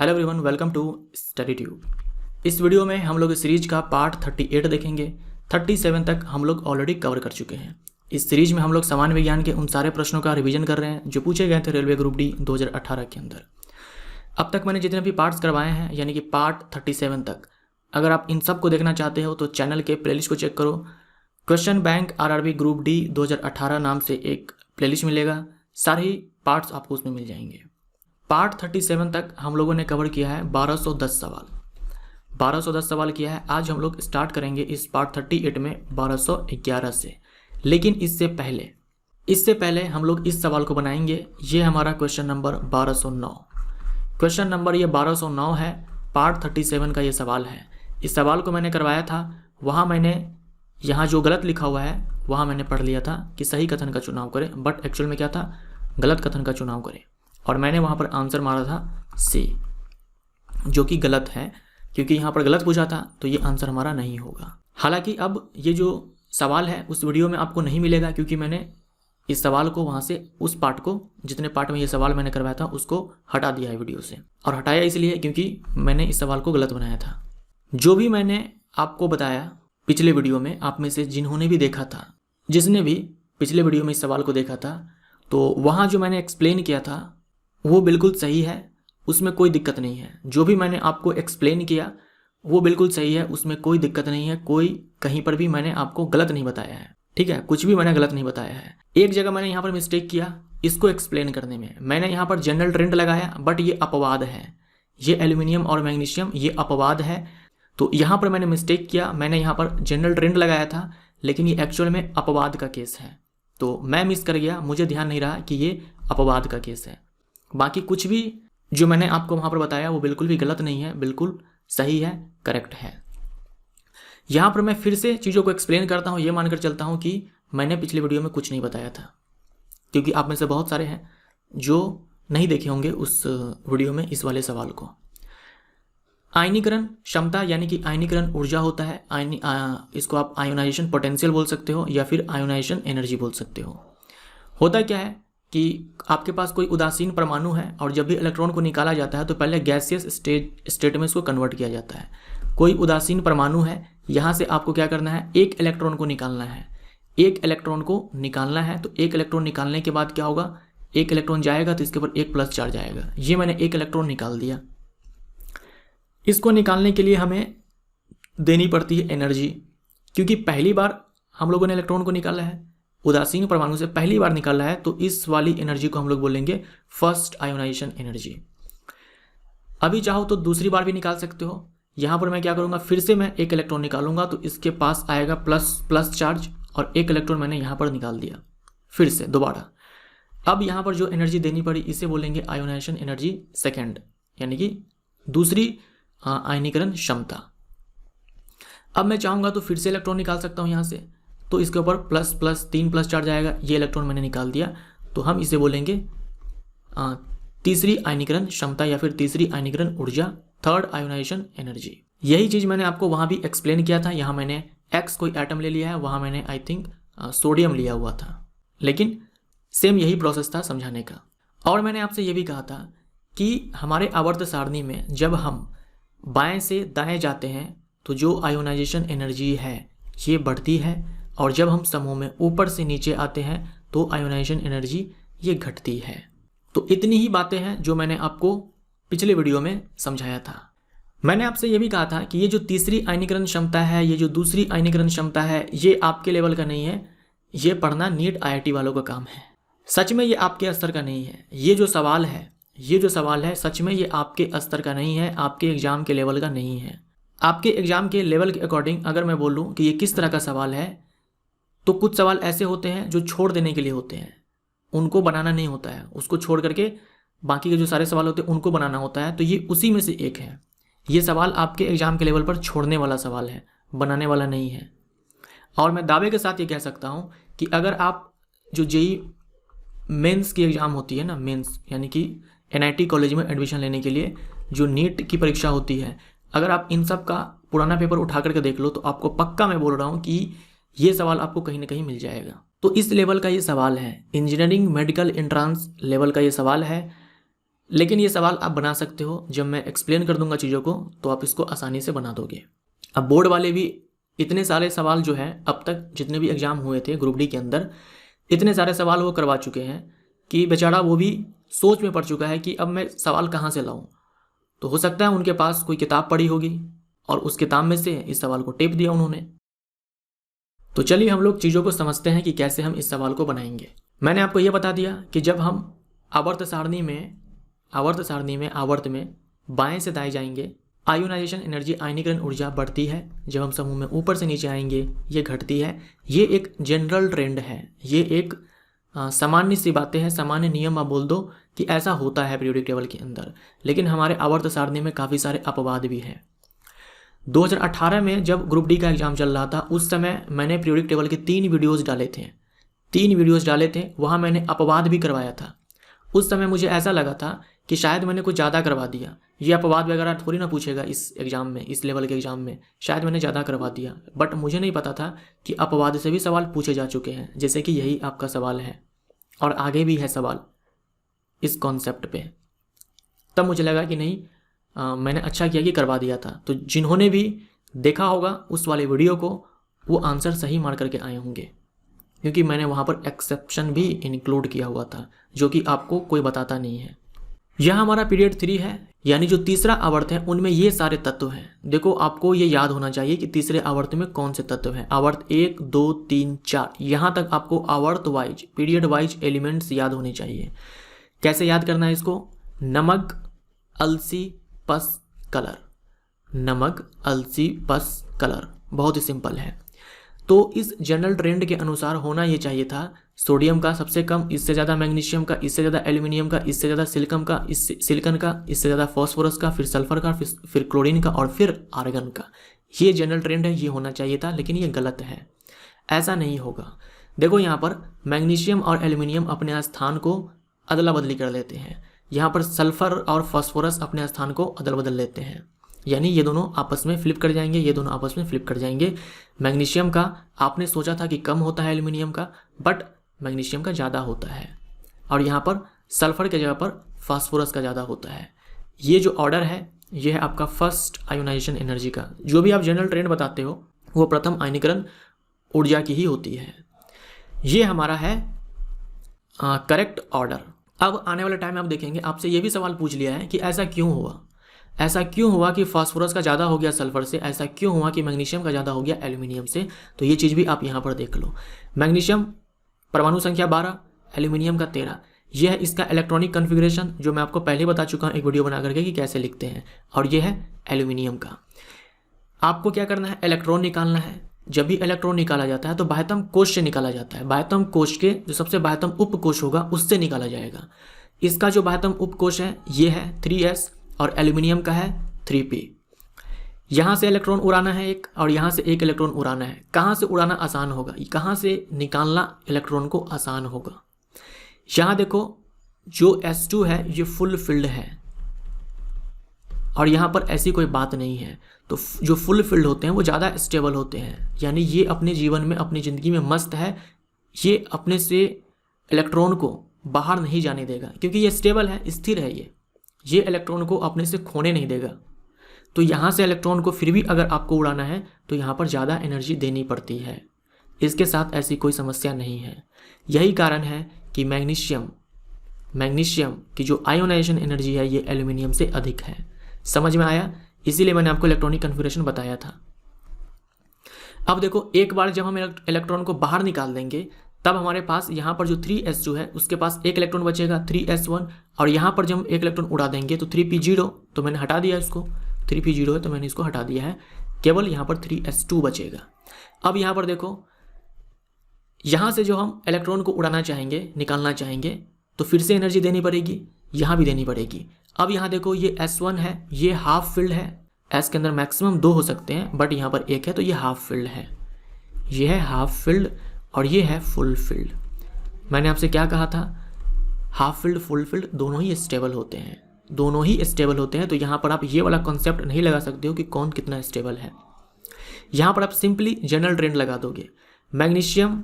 Hello everyone, welcome to study tube. इस video में हम लोग इस सीरीज का पार्ट 38 देखेंगे। 37 तक हम लोग ऑलरेडी कवर कर चुके हैं। इस सीरीज में हम लोग सामान्य विज्ञान के उन सारे प्रश्नों का रिवीजन कर रहे हैं जो पूछे गए थे रेलवे ग्रुप डी 2018 के अंदर। अब तक मैंने जितने भी पार्ट्स करवाए हैं यानी कि पार्ट 37 तक, अगर आप इन सब को देखना चाहते हो तो चैनल के प्लेलिस्ट को चेक करो। Question bank RRB group D 2018 नाम से एक प्लेलिस्ट मिलेगा, सारे ही पार्ट्स आपको उसमें मिल जाएंगे। पार्ट 37 तक हम लोगों ने कवर किया है 1210 सवाल। 1210 सवाल किया है। आज हम लोग स्टार्ट करेंगे इस पार्ट 38 में 1211 से। लेकिन इससे पहले हम लोग इस सवाल को बनाएंगे। ये हमारा क्वेश्चन नंबर 1209। क्वेश्चन नंबर ये 1209 है, पार्ट 37 का ये सवाल है। इस सवाल को मैंने करवाया था, वहाँ मैंने यहाँ जो गलत लिखा हुआ है वहाँ मैंने पढ़ लिया था कि सही कथन का चुनाव करें, बट एक्चुअल में क्या था, गलत कथन का चुनाव करें। और मैंने वहाँ पर आंसर मारा था सी, जो कि गलत है क्योंकि यहाँ पर गलत पूछा था तो ये आंसर हमारा नहीं होगा। हालांकि अब ये जो सवाल है उस वीडियो में आपको नहीं मिलेगा क्योंकि मैंने इस सवाल को वहाँ से उस पार्ट को, जितने पार्ट में ये सवाल मैंने करवाया था उसको हटा दिया है वीडियो से। और हटाया इसलिए क्योंकि मैंने इस सवाल को गलत बनाया था। जो भी मैंने आपको बताया पिछले वीडियो में, आप में से जिन्होंने भी देखा था, जिसने भी पिछले वीडियो में इस सवाल को देखा था, तो वहाँ जो मैंने एक्सप्लेन किया था वो बिल्कुल सही है, उसमें कोई दिक्कत नहीं है। जो भी मैंने आपको एक्सप्लेन किया वो बिल्कुल सही है, उसमें कोई दिक्कत नहीं है। कोई कहीं पर भी मैंने आपको गलत नहीं बताया है, ठीक है, कुछ भी मैंने गलत नहीं बताया है। एक जगह मैंने यहाँ पर मिस्टेक किया इसको एक्सप्लेन करने में, मैंने यहाँ पर जनरल ट्रेंड लगाया, बट ये अपवाद है। ये एल्यूमिनियम और मैग्नीशियम ये अपवाद है, तो यहाँ पर मैंने मिस्टेक किया। मैंने यहाँ पर जनरल ट्रेंड लगाया था लेकिन ये एक्चुअल में अपवाद का केस है, तो मैं मिस कर गया, मुझे ध्यान नहीं रहा कि ये अपवाद का केस है। बाकी कुछ भी जो मैंने आपको वहाँ पर बताया वो बिल्कुल भी गलत नहीं है, बिल्कुल सही है, करेक्ट है। यहाँ पर मैं फिर से चीज़ों को एक्सप्लेन करता हूँ, ये मानकर चलता हूँ कि मैंने पिछले वीडियो में कुछ नहीं बताया था, क्योंकि आप में से बहुत सारे हैं जो नहीं देखे होंगे उस वीडियो में इस वाले सवाल को। आयनीकरण क्षमता यानी कि आयनीकरण ऊर्जा होता है, इसको आप आयोनाइजेशन पोटेंशियल बोल सकते हो या फिर आयोनाइजेशन एनर्जी बोल सकते हो। होता क्या है कि आपके पास कोई उदासीन परमाणु है और जब भी इलेक्ट्रॉन को निकाला जाता है तो पहले गैसियस स्टेट में इसको कन्वर्ट किया जाता है। कोई उदासीन परमाणु है, यहाँ से आपको क्या करना है, एक इलेक्ट्रॉन को निकालना है। एक इलेक्ट्रॉन को निकालना है तो एक इलेक्ट्रॉन निकालने के बाद क्या होगा, एक इलेक्ट्रॉन जाएगा तो इसके ऊपर एक प्लस चार्ज आएगा। ये मैंने एक इलेक्ट्रॉन निकाल दिया। इसको निकालने के लिए हमें देनी पड़ती है एनर्जी, क्योंकि पहली बार हम लोगों ने इलेक्ट्रॉन को निकाला है, उदासीन परमाणु से पहली बार निकाला है, तो इस वाली एनर्जी को हम लोग बोलेंगे फर्स्ट आयोनाइजेशन एनर्जी। अभी चाहो तो दूसरी बार भी निकाल सकते हो। यहाँ पर मैं क्या करूँगा, फिर से मैं एक इलेक्ट्रॉन निकालूंगा तो इसके पास आएगा प्लस चार्ज, और एक इलेक्ट्रॉन मैंने यहाँ पर निकाल दिया फिर से दोबारा। अब यहाँ पर जो एनर्जी देनी पड़ी इसे बोलेंगे आयोनाइजेशन एनर्जी सेकेंड, यानी कि दूसरी आयनीकरण क्षमता। अब मैं चाहूँगा तो फिर से इलेक्ट्रॉन निकाल सकता हूँ यहाँ से, तो इसके ऊपर तीन प्लस चार्ज आएगा। ये इलेक्ट्रॉन मैंने निकाल दिया, तो हम इसे बोलेंगे तीसरी आयनीकरण क्षमता या फिर तीसरी आयनीकरण ऊर्जा, थर्ड आयोनाइजेशन एनर्जी। यही चीज़ मैंने आपको वहाँ भी एक्सप्लेन किया था। यहाँ मैंने एक्स कोई एटम ले लिया है, वहाँ मैंने आई थिंक सोडियम लिया हुआ था, लेकिन सेम यही प्रोसेस था समझाने का। और मैंने आपसे ये भी कहा था कि हमारे आवर्त सारणी में जब हम बाएँ से दाएँ जाते हैं तो जो आयोनाइजेशन एनर्जी है ये बढ़ती है, और जब हम समूह में ऊपर से नीचे आते हैं तो आयोनाइजेशन एनर्जी ये घटती है। तो इतनी ही बातें हैं जो मैंने आपको पिछले वीडियो में समझाया था। मैंने आपसे ये भी कहा था कि ये जो तीसरी आयनीकरण क्षमता है, ये जो दूसरी आयनीकरण क्षमता है, ये आपके लेवल का नहीं है, ये पढ़ना नीट IIT वालों का काम है। सच में ये आपके स्तर का नहीं है। ये जो सवाल है सच में ये आपके स्तर का नहीं है, आपके एग्जाम के लेवल का नहीं है। आपके एग्जाम के लेवल के अकॉर्डिंग अगर मैं बोलूँ कि ये किस तरह का सवाल है, तो कुछ सवाल ऐसे होते हैं जो छोड़ देने के लिए होते हैं, उनको बनाना नहीं होता है, उसको छोड़ करके बाकी के जो सारे सवाल होते हैं उनको बनाना होता है। तो ये उसी में से एक है। ये सवाल आपके एग्जाम के लेवल पर छोड़ने वाला सवाल है, बनाने वाला नहीं है। और मैं दावे के साथ ये कह सकता हूँ कि अगर आप जो JEE मेंस की एग्ज़ाम होती है ना, मेंस यानी कि NIT कॉलेज में एडमिशन लेने के लिए जो नीट की परीक्षा होती है, अगर आप इन सब का पुराना पेपर उठा करके देख लो तो आपको पक्का मैं बोल रहा हूँ कि ये सवाल आपको कहीं ना कहीं मिल जाएगा। तो इस लेवल का ये सवाल है, इंजीनियरिंग मेडिकल एंट्रांस लेवल का ये सवाल है। लेकिन ये सवाल आप बना सकते हो, जब मैं एक्सप्लेन कर दूंगा चीज़ों को तो आप इसको आसानी से बना दोगे। अब बोर्ड वाले भी इतने सारे सवाल जो है अब तक जितने भी एग्ज़ाम हुए थे ग्रुप डी के अंदर, इतने सारे सवाल वो करवा चुके हैं कि बेचारा वो भी सोच में पड़ चुका है कि अब मैं सवाल कहाँ से लाऊं। तो हो सकता है उनके पास कोई किताब पढ़ी होगी और उस किताब में से इस सवाल को टेप दिया उन्होंने। तो चलिए हम लोग चीज़ों को समझते हैं कि कैसे हम इस सवाल को बनाएंगे। मैंने आपको ये बता दिया कि जब हम आवर्त सारणी में आवर्त में बाएं से दाएं जाएंगे, आयोनाइजेशन एनर्जी आयनीकरण ऊर्जा बढ़ती है। जब हम समूह में ऊपर से नीचे आएंगे ये घटती है। ये एक जनरल ट्रेंड है, ये एक सामान्य सी बातें हैं, सामान्य नियम आप बोल दो कि ऐसा होता है पीरियोडिक टेबल के अंदर। लेकिन हमारे आवर्त सारणी में काफ़ी सारे अपवाद भी हैं। 2018 में जब ग्रुप डी का एग्जाम चल रहा था उस समय मैंने पीरियोडिक टेबल के 3 वीडियोज़ डाले थे। वहाँ मैंने अपवाद भी करवाया था। उस समय मुझे ऐसा लगा था कि शायद मैंने कुछ ज़्यादा करवा दिया, ये अपवाद वगैरह थोड़ी ना पूछेगा इस एग्ज़ाम में, इस लेवल के एग्ज़ाम में, शायद मैंने ज़्यादा करवा दिया। बट मुझे नहीं पता था कि अपवाद से भी सवाल पूछे जा चुके हैं, जैसे कि यही आपका सवाल है और आगे भी है सवाल इस कॉन्सेप्ट पे। तब मुझे लगा कि नहीं, मैंने अच्छा किया कि करवा दिया था। तो जिन्होंने भी देखा होगा उस वाले वीडियो को वो आंसर सही मार करके आए होंगे, क्योंकि मैंने वहाँ पर एक्सेप्शन भी इंक्लूड किया हुआ था जो कि आपको कोई बताता नहीं है। यह हमारा पीरियड 3 है, यानी जो तीसरा आवर्त है उनमें ये सारे तत्व हैं। देखो आपको ये याद होना चाहिए कि तीसरे आवर्त में कौन से तत्व हैं। आवर्त 1, 2, 3, 4, यहाँ तक आपको आवर्त वाइज, पीरियड वाइज एलिमेंट्स याद होने चाहिए। कैसे याद करना है इसको? नमक, अलसी, पस, कलर। नमक, अलसी, पस, कलर, बहुत ही सिंपल है। तो इस जनरल ट्रेंड के अनुसार होना ये चाहिए था सोडियम का सबसे कम, इससे ज़्यादा मैग्नीशियम का, इससे ज़्यादा एल्यूमिनियम का, इससे ज़्यादा सिलिकॉन का, सिलिकॉन का, इससे ज़्यादा फास्फोरस का, फिर सल्फर का, फिर क्लोरीन का और फिर आर्गन का। ये जनरल ट्रेंड है, ये होना चाहिए था, लेकिन ये गलत है, ऐसा नहीं होगा। देखो यहाँ पर मैग्नीशियम और एल्यूमिनियम अपने स्थान को अदला बदली कर लेते हैं, यहाँ पर सल्फर और फास्फोरस अपने स्थान को अदल बदल लेते हैं, यानी ये दोनों आपस में फ्लिप कर जाएंगे, ये दोनों आपस में फ्लिप कर जाएंगे। मैग्नीशियम का आपने सोचा था कि कम होता है एल्यूमिनियम का, बट मैग्नीशियम का ज़्यादा होता है, और यहाँ पर सल्फर के जगह पर फास्फोरस का ज़्यादा होता है। ये जो ऑर्डर है ये है आपका फर्स्ट आयोनाइजेशन एनर्जी का। जो भी आप जनरल ट्रेंड बताते हो वो प्रथम आयनीकरण ऊर्जा की ही होती है। ये हमारा है करेक्ट ऑर्डर। अब आने वाले टाइम में आप देखेंगे आपसे ये भी सवाल पूछ लिया है कि ऐसा क्यों हुआ कि फास्फोरस का ज़्यादा हो गया सल्फर से, ऐसा क्यों हुआ कि मैग्नीशियम का ज़्यादा हो गया एल्यूमिनियम से। तो ये चीज़ भी आप यहाँ पर देख लो। मैग्नीशियम परमाणु संख्या 12, एल्यूमिनियम का 13। यह है इसका इलेक्ट्रॉनिक कन्फिग्रेशन जो मैं आपको पहले बता चुका हूँ एक वीडियो बना करके कि कैसे लिखते हैं। और ये है एल्यूमिनियम का। आपको क्या करना है, इलेक्ट्रॉन निकालना है। जब भी इलेक्ट्रॉन निकाला जाता है तो बाह्यतम कोश से निकाला जाता है। बाह्यतम कोश के जो सबसे बाह्यतम उपकोश होगा उससे निकाला जाएगा। इसका जो बाह्यतम उपकोश है ये है 3s और एल्यूमिनियम का है 3p। यहाँ से इलेक्ट्रॉन उड़ाना है एक और यहाँ से एक इलेक्ट्रॉन उड़ाना है। कहाँ से उड़ाना आसान होगा, कहाँ से निकालना इलेक्ट्रॉन को आसान होगा। यहाँ देखो जो S2 है ये फुल फिल्ड है और यहाँ पर ऐसी कोई बात नहीं है। तो जो फुल फिल्ड होते हैं वो ज़्यादा स्टेबल होते हैं, यानी ये अपने जीवन में अपनी ज़िंदगी में मस्त है। ये अपने से इलेक्ट्रॉन को बाहर नहीं जाने देगा क्योंकि ये स्टेबल है, स्थिर है। ये इलेक्ट्रॉन को अपने से खोने नहीं देगा। तो यहाँ से इलेक्ट्रॉन को फिर भी अगर आपको उड़ाना है तो यहाँ पर ज़्यादा एनर्जी देनी पड़ती है। इसके साथ ऐसी कोई समस्या नहीं है। यही कारण है कि मैग्नीशियम की जो आयोनाइजेशन एनर्जी है ये एल्यूमिनियम से अधिक है। समझ में आया? इसीलिए मैंने आपको इलेक्ट्रॉनिक कन्फिगरेशन बताया था। अब देखो एक बार जब हम इलेक्ट्रॉन को बाहर निकाल देंगे तब हमारे पास यहाँ पर जो 3s2 है उसके पास एक इलेक्ट्रॉन बचेगा 3s1, और यहाँ पर जब हम एक इलेक्ट्रॉन उड़ा देंगे तो 3p0, तो मैंने हटा दिया इसको। 3p0 है तो मैंने इसको हटा दिया है, केवल यहाँ पर 3s2 बचेगा। अब यहाँ पर देखो यहाँ से जो हम इलेक्ट्रॉन को उड़ाना चाहेंगे, निकालना चाहेंगे, तो फिर से एनर्जी देनी पड़ेगी, यहाँ भी देनी पड़ेगी। अब यहाँ देखो ये S1 है, ये हाफ फील्ड है। S के अंदर मैक्सिमम 2 हो सकते हैं बट यहाँ पर 1 है तो ये हाफ फील्ड है। ये है हाफ फील्ड और ये है फुल फील्ड। मैंने आपसे क्या कहा था, हाफ फील्ड फुल फील्ड दोनों ही स्टेबल होते हैं, दोनों ही स्टेबल होते हैं। तो यहाँ पर आप ये वाला कॉन्सेप्ट नहीं लगा सकते हो कि कौन कितना स्टेबल है। यहाँ पर आप सिंपली जनरल ट्रेंड लगा दोगे। मैग्नीशियम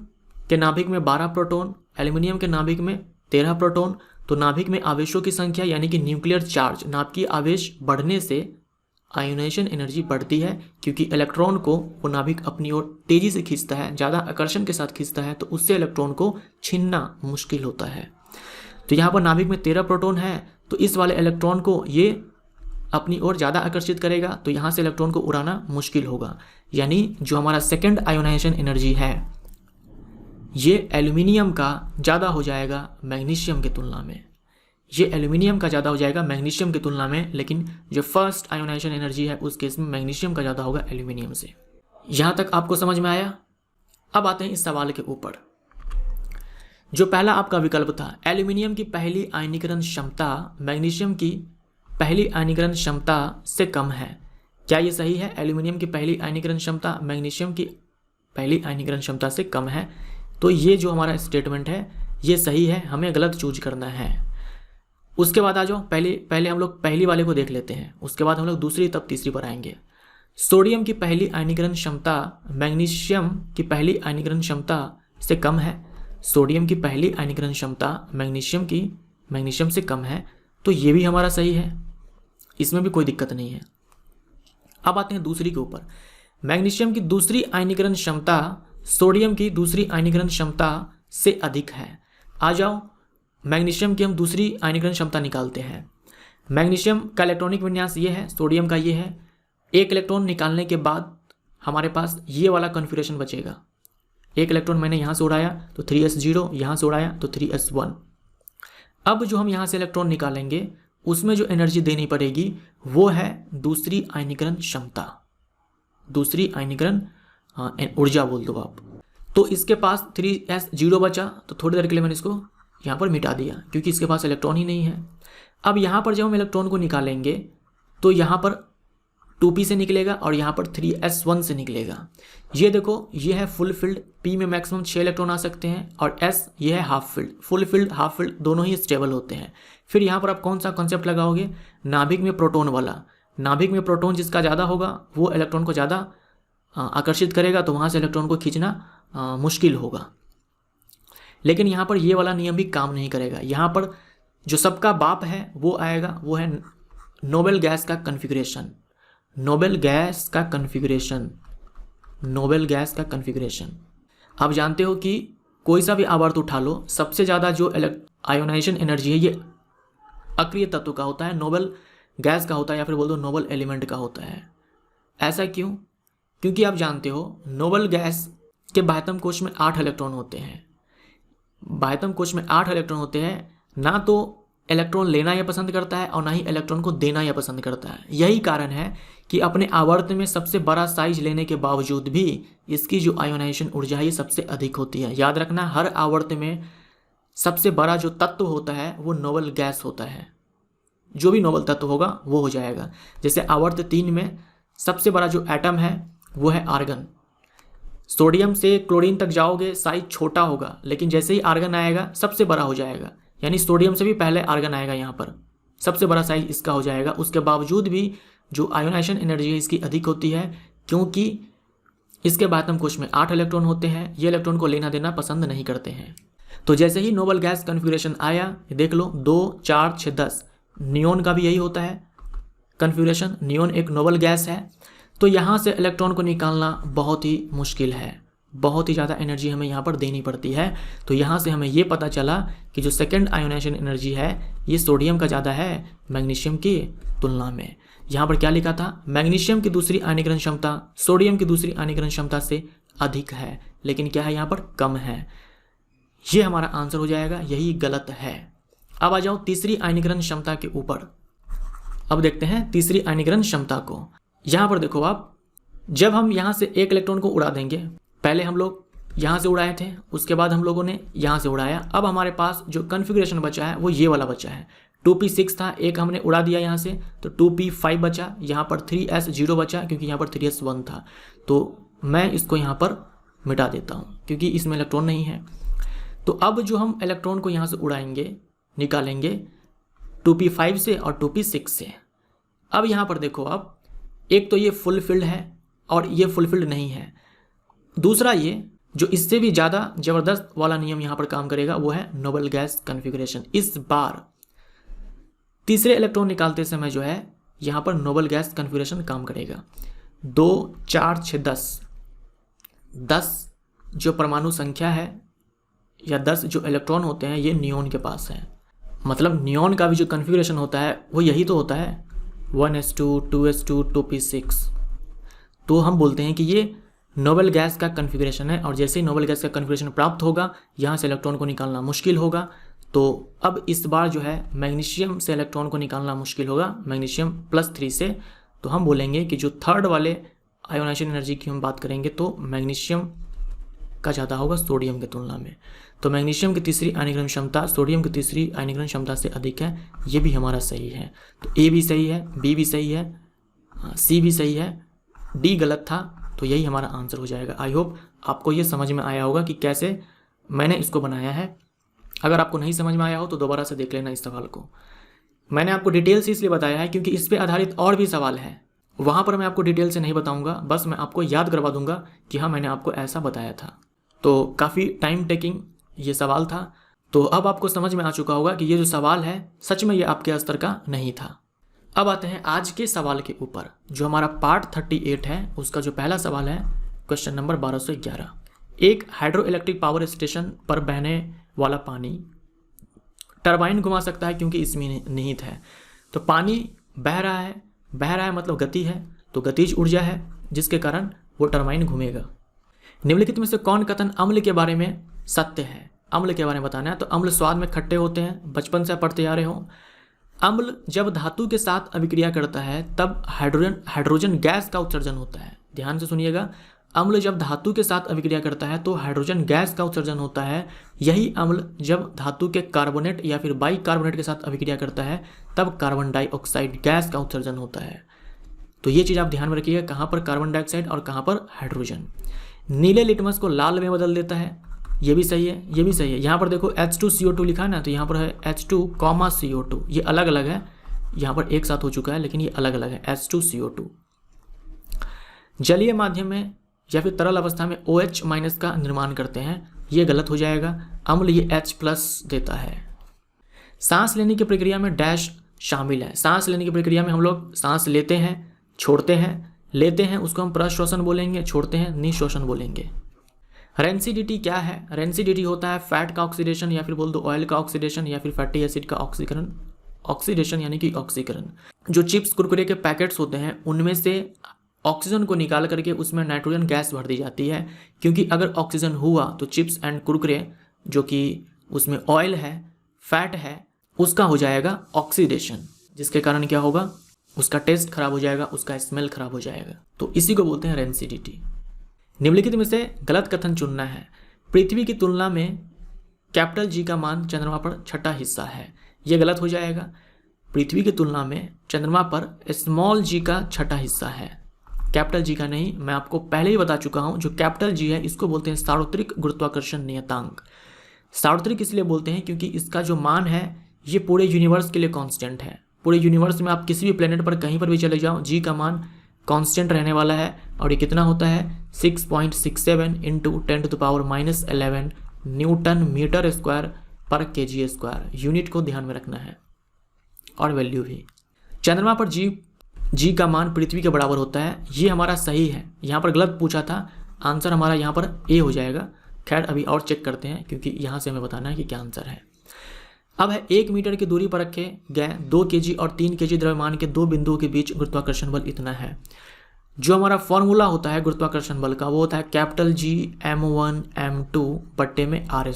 के नाभिक में 12 प्रोटॉन, एल्यूमिनियम के नाभिक में 13 प्रोटॉन, तो नाभिक में आवेशों की संख्या यानी कि न्यूक्लियर चार्ज, नाभिकीय आवेश बढ़ने से आयोनाइजेशन एनर्जी बढ़ती है, क्योंकि इलेक्ट्रॉन को वो नाभिक अपनी ओर तेजी से खींचता है, ज़्यादा आकर्षण के साथ खींचता है, तो उससे इलेक्ट्रॉन को छीनना मुश्किल होता है। तो यहाँ पर नाभिक में 13 प्रोटॉन है, तो इस वाले इलेक्ट्रॉन को ये अपनी ओर ज़्यादा आकर्षित करेगा, तो यहाँ से इलेक्ट्रॉन को उड़ाना मुश्किल होगा। यानी जो हमारा सेकेंड आयोनाइजेशन एनर्जी है ये एल्यूमिनियम का ज़्यादा हो जाएगा मैग्नीशियम की तुलना में, ये एल्यूमिनियम का ज़्यादा हो जाएगा मैग्नीशियम की तुलना में, लेकिन जो फर्स्ट आयोनाइजेशन एनर्जी है उस केस में मैग्नीशियम का ज़्यादा होगा एल्यूमिनियम से। यहाँ तक आपको समझ में आया? अब आते हैं इस सवाल के ऊपर। जो पहला आपका विकल्प था, एल्यूमिनियम की पहली आयनीकरण क्षमता मैग्नीशियम की पहली आयनीकरण क्षमता से कम है, क्या ये सही है? एल्यूमिनियम की पहली आयनीकरण क्षमता मैग्नीशियम की पहली आयनीकरण क्षमता से कम है, तो ये जो हमारा स्टेटमेंट है ये सही है, हमें गलत चूज करना है। उसके बाद आ जाओ, पहले हम लोग पहली वाले को देख लेते हैं, उसके बाद हम लोग दूसरी तब तीसरी पर आएंगे। सोडियम की पहली आयनीकरण क्षमता मैग्नीशियम की पहली आयनीकरण क्षमता से कम है, सोडियम की पहली आयनीकरण क्षमता मैग्नीशियम से कम है, तो ये भी हमारा सही है, इसमें भी कोई दिक्कत नहीं है। अब आते हैं दूसरी के ऊपर। मैग्नीशियम की दूसरी आयनीकरण क्षमता सोडियम की दूसरी आयनीकरण क्षमता से अधिक है। आ जाओ, मैग्नीशियम की हम दूसरी आयनीकरण क्षमता निकालते हैं। मैग्नीशियम का इलेक्ट्रॉनिक विन्यास ये है, सोडियम का ये है। एक इलेक्ट्रॉन निकालने के बाद हमारे पास ये वाला कॉन्फ़िगरेशन बचेगा। एक इलेक्ट्रॉन मैंने यहाँ से उड़ाया तो 3s0, यहाँ से उड़ाया तो 3s1। अब जो हम यहाँ से इलेक्ट्रॉन निकालेंगे उसमें जो एनर्जी देनी पड़ेगी वो है दूसरी आयनीकरण क्षमता, दूसरी आयनीकरण ऊर्जा बोल दो आप। तो इसके पास 3s0 बचा, तो थोड़ी देर के लिए मैंने इसको यहाँ पर मिटा दिया क्योंकि इसके पास इलेक्ट्रॉन ही नहीं है। अब यहाँ पर जब हम इलेक्ट्रॉन को निकालेंगे तो यहाँ पर 2p से निकलेगा और यहाँ पर 3s1 से निकलेगा। ये देखो, ये है फुल फील्ड, p में मैक्सिमम 6 इलेक्ट्रॉन आ सकते हैं, और s ये है half field. Full field half field दोनों ही स्टेबल होते हैं। फिर यहाँ पर आप कौन सा कॉन्सेप्ट लगाओगे? नाभिक में प्रोटॉन वाला। नाभिक में प्रोटॉन जिसका ज़्यादा होगा वो इलेक्ट्रॉन को ज़्यादा आकर्षित करेगा, तो वहाँ से इलेक्ट्रॉन को खींचना मुश्किल होगा। लेकिन यहाँ पर ये वाला नियम भी काम नहीं करेगा। यहाँ पर जो सबका बाप है वो आएगा, वो है नोबेल गैस का कन्फिग्रेशन। नोबेल गैस का कन्फिग्रेशन, नोबेल गैस का कन्फिग्रेशन। आप जानते हो कि कोई सा भी आवर्त उठा लो, सबसे ज़्यादा जो आयोनाइजेशन एनर्जी है ये अक्रिय तत्व का होता है, नोबेल गैस का होता है, या फिर बोल दो नोबेल एलिमेंट का होता है। ऐसा क्यों? क्योंकि आप जानते हो नोबेल गैस के बाह्यतम कोश में 8 इलेक्ट्रॉन होते हैं। बाह्यतम कोश में 8 इलेक्ट्रॉन होते हैं, ना तो इलेक्ट्रॉन लेना यह पसंद करता है और ना ही इलेक्ट्रॉन को देना यह पसंद करता है। यही कारण है कि अपने आवर्त में सबसे बड़ा साइज लेने के बावजूद भी इसकी जो आयोनाइजेशन ऊर्जा है ये सबसे अधिक होती है। याद रखना, हर आवर्त में सबसे बड़ा जो तत्व होता है वो नोबेल गैस होता है। जो भी नोबेल तत्व होगा वो हो जाएगा। जैसे आवर्त 3 में सबसे बड़ा जो एटम है वो है आर्गन। सोडियम से क्लोरीन तक जाओगे साइज छोटा होगा, लेकिन जैसे ही आर्गन आएगा सबसे बड़ा हो जाएगा। यानी सोडियम से भी पहले आर्गन आएगा, यहाँ पर सबसे बड़ा साइज इसका हो जाएगा। उसके बावजूद भी जो आयोनाइजेशन एनर्जी है इसकी अधिक होती है, क्योंकि इसके बाह्यतम कोश में 8 इलेक्ट्रॉन होते हैं। ये इलेक्ट्रॉन को लेना देना पसंद नहीं करते हैं। तो जैसे ही नोबेल गैस कन्फिग्रेशन आया, देख लो 2, 4, 6, 10, नियोन का भी यही होता है कन्फिग्रेशन। नियोन एक नोबेल गैस है, तो यहाँ से इलेक्ट्रॉन को निकालना बहुत ही मुश्किल है, बहुत ही ज़्यादा एनर्जी हमें यहाँ पर देनी पड़ती है। तो यहाँ से हमें ये पता चला कि जो सेकंड आयोनाइजेशन एनर्जी है ये सोडियम का ज़्यादा है मैग्नीशियम की तुलना में। यहाँ पर क्या लिखा था? मैग्नीशियम की दूसरी आयनीकरण क्षमता सोडियम की दूसरी आयनीकरण क्षमता से अधिक है, लेकिन क्या है यहाँ पर? कम है। ये हमारा आंसर हो जाएगा, यही गलत है। अब आ जाओ तीसरी आयनीकरण क्षमता के ऊपर। अब देखते हैं तीसरी आयनीकरण क्षमता को। यहाँ पर देखो आप, जब हम यहाँ से एक इलेक्ट्रॉन को उड़ा देंगे, पहले हम लोग यहाँ से उड़ाए थे, उसके बाद हम लोगों ने यहाँ से उड़ाया। अब हमारे पास जो कन्फिग्रेशन बचा है वो ये वाला बचा है। 2p6 था, एक हमने उड़ा दिया यहाँ से, तो 2p5 बचा। यहाँ पर 3s0 बचा क्योंकि यहाँ पर 3s1 था। तो मैं इसको यहाँ पर मिटा देता हूँ क्योंकि इसमें इलेक्ट्रॉन नहीं है। तो अब जो हम इलेक्ट्रॉन को यहाँ से उड़ाएंगे, निकालेंगे 2p5 से और 2p6 से। अब यहाँ पर देखो आप, एक तो ये फुल फील्ड है और ये फुल फील्ड नहीं है। दूसरा ये जो इससे भी ज़्यादा ज़बरदस्त वाला नियम यहाँ पर काम करेगा वो है नोबल गैस कन्फिग्रेशन। इस बार तीसरे इलेक्ट्रॉन निकालते समय जो है यहाँ पर नोबल गैस कन्फिग्रेशन काम करेगा। 2 4 6 10 जो परमाणु संख्या है या 10 जो इलेक्ट्रॉन होते हैं ये नियॉन के पास है। मतलब नियॉन का भी जो कन्फिग्रेशन होता है वो यही तो होता है 1s2 2s2 2p6। तो हम बोलते हैं कि ये नोबल गैस का कन्फिग्रेशन है और जैसे ही नोबल गैस का कन्फिग्रेशन प्राप्त होगा यहाँ से इलेक्ट्रॉन को निकालना मुश्किल होगा। तो अब इस बार जो है मैग्नीशियम से इलेक्ट्रॉन को निकालना मुश्किल होगा, मैग्नीशियम +3 से। तो हम बोलेंगे कि जो थर्ड वाले आयोनाइजेशन एनर्जी की हम बात करेंगे तो मैग्नीशियम का ज़्यादा होगा सोडियम की तुलना में। तो मैग्नीशियम की तीसरी आयनीकरण क्षमता सोडियम की तीसरी आयनीकरण क्षमता से अधिक है, ये भी हमारा सही है। तो ए भी सही है, बी भी सही है, सी भी सही है, डी गलत था। तो यही हमारा आंसर हो जाएगा। आई होप आपको ये समझ में आया होगा कि कैसे मैंने इसको बनाया है। अगर आपको नहीं समझ में आया हो तो दोबारा से देख लेना इस सवाल को। मैंने आपको डिटेल से इसलिए बताया है क्योंकि इस पे आधारित और भी सवाल है, वहाँ पर मैं आपको डिटेल से नहीं बताऊँगा, बस मैं आपको याद करवा दूंगा कि हाँ मैंने आपको ऐसा बताया था। तो काफ़ी टाइम टेकिंग ये सवाल था। तो अब आपको समझ में आ चुका होगा कि ये जो सवाल है सच में ये आपके स्तर का नहीं था। अब आते हैं आज के सवाल के ऊपर, जो हमारा पार्ट 38 है उसका जो पहला सवाल है क्वेश्चन नंबर 1211। एक हाइड्रो इलेक्ट्रिक पावर स्टेशन पर बहने वाला पानी टरबाइन घुमा सकता है क्योंकि इसमें निहित है। तो पानी बह रहा है मतलब गति है, तो गतिज ऊर्जा है जिसके कारण वो टरबाइन घूमेगा। निम्नलिखित में से कौन कथन अम्ल के बारे में सत्य है? अम्ल के बारे में बताना है। तो अम्ल स्वाद में खट्टे होते हैं, बचपन से पढ़ते आ रहे हो। अम्ल जब धातु के साथ अभिक्रिया करता है तब हाइड्रोजन गैस का उत्सर्जन होता है। ध्यान से सुनिएगा, अम्ल जब धातु के साथ अभिक्रिया करता है तो हाइड्रोजन गैस का उत्सर्जन होता है। यही अम्ल जब धातु के कार्बोनेट या फिर बाइकार्बोनेट के साथ अभिक्रिया करता है तब कार्बन डाइऑक्साइड गैस का उत्सर्जन होता है। तो ये चीज़ आप ध्यान में रखिएगा, कहाँ पर कार्बन डाइऑक्साइड और कहाँ पर हाइड्रोजन। नीले लिटमस को लाल में बदल देता है, ये भी सही है, ये भी सही है। यहाँ पर देखो H2CO2 लिखा है ना, तो यहाँ पर है H2, CO2, ये अलग अलग है। यहाँ पर एक साथ हो चुका है लेकिन ये अलग अलग है H2CO2। जलीय माध्यम में या फिर तरल अवस्था में OH- का निर्माण करते हैं, ये गलत हो जाएगा। अम्ल ये H+ देता है। सांस लेने की प्रक्रिया में डैश शामिल है। सांस लेने की प्रक्रिया में हम लोग सांस लेते हैं, छोड़ते हैं, लेते हैं उसको हम प्रश्वसन बोलेंगे, छोड़ते हैं निश्वसन बोलेंगे। रेंसिडिटी क्या है? रेंसिडिटी होता है फैट का ऑक्सीडेशन या फिर बोल दो ऑयल का ऑक्सीडेशन या फिर फैटी एसिड का ऑक्सीकरण, ऑक्सीडेशन यानी कि ऑक्सीकरण। जो चिप्स कुरकुरे के पैकेट्स होते हैं उनमें से ऑक्सीजन को निकाल करके उसमें नाइट्रोजन गैस भर दी जाती है, क्योंकि अगर ऑक्सीजन हुआ तो चिप्स एंड कुरकुरे जो कि उसमें ऑयल है, फैट है, उसका हो जाएगा ऑक्सीडेशन, जिसके कारण क्या होगा, उसका टेस्ट खराब हो जाएगा, उसका स्मेल खराब हो जाएगा। तो इसी को बोलते हैं रेंसिडिटी। निम्नलिखित में से गलत कथन चुनना है। पृथ्वी की तुलना में कैपिटल जी का मान चंद्रमा पर छठा हिस्सा है, यह गलत हो जाएगा। पृथ्वी की तुलना में चंद्रमा पर स्मॉल जी का छठा हिस्सा है, कैपिटल जी का नहीं। मैं आपको पहले ही बता चुका हूं, जो कैपिटल जी है इसको बोलते हैं सार्वत्रिक गुरुत्वाकर्षण नियतांक। सार्वत्रिक इसलिए बोलते हैं क्योंकि इसका जो मान है ये पूरे यूनिवर्स के लिए कांस्टेंट है। पूरे यूनिवर्स में आप किसी भी प्लेनेट पर कहीं पर भी चले जाओ, जी का मान कांस्टेंट रहने वाला है। और ये कितना होता है 6.67 × 10⁻11 न्यूटन मीटर स्क्वायर पर kg स्क्वायर। यूनिट को ध्यान में रखना है और वैल्यू भी। चंद्रमा पर जी का मान पृथ्वी के बराबर होता है, ये हमारा सही है। यहाँ पर गलत पूछा था, आंसर हमारा यहाँ पर ए हो जाएगा। खैर अभी और चेक करते हैं क्योंकि यहाँ से हमें बताना है कि क्या आंसर है। अब है 1 मीटर की दूरी पर रखे गए 2 kg और 3 kg द्रव्यमान के दो बिंदुओं के बीच गुरुत्वाकर्षण बल इतना है। जो हमारा फॉर्मूला होता है गुरुत्वाकर्षण बल का वो होता है कैपिटल G m1 m2 बट्टे में r²।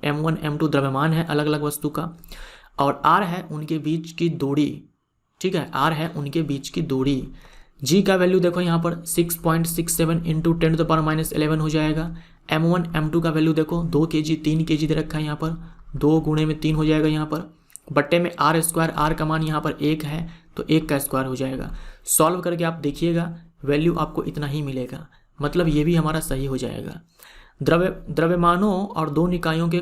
m1 m2 द्रव्यमान है अलग अलग वस्तु का, और r है उनके बीच की दूरी। ठीक है, r है उनके बीच की दूरी। g का वैल्यू देखो यहाँ पर 6.67 × 10⁻11 हो जाएगा। m1 m2 का वैल्यू देखो 2 kg 3 kg दे रखा है, यहाँ पर 2 × 3 हो जाएगा यहाँ पर, बट्टे में r²। r का मान यहाँ पर 1 है तो 1 का स्क्वायर हो जाएगा। सॉल्व करके आप देखिएगा वैल्यू आपको इतना ही मिलेगा, मतलब ये भी हमारा सही हो जाएगा। द्रव्यमानों और दो निकायों के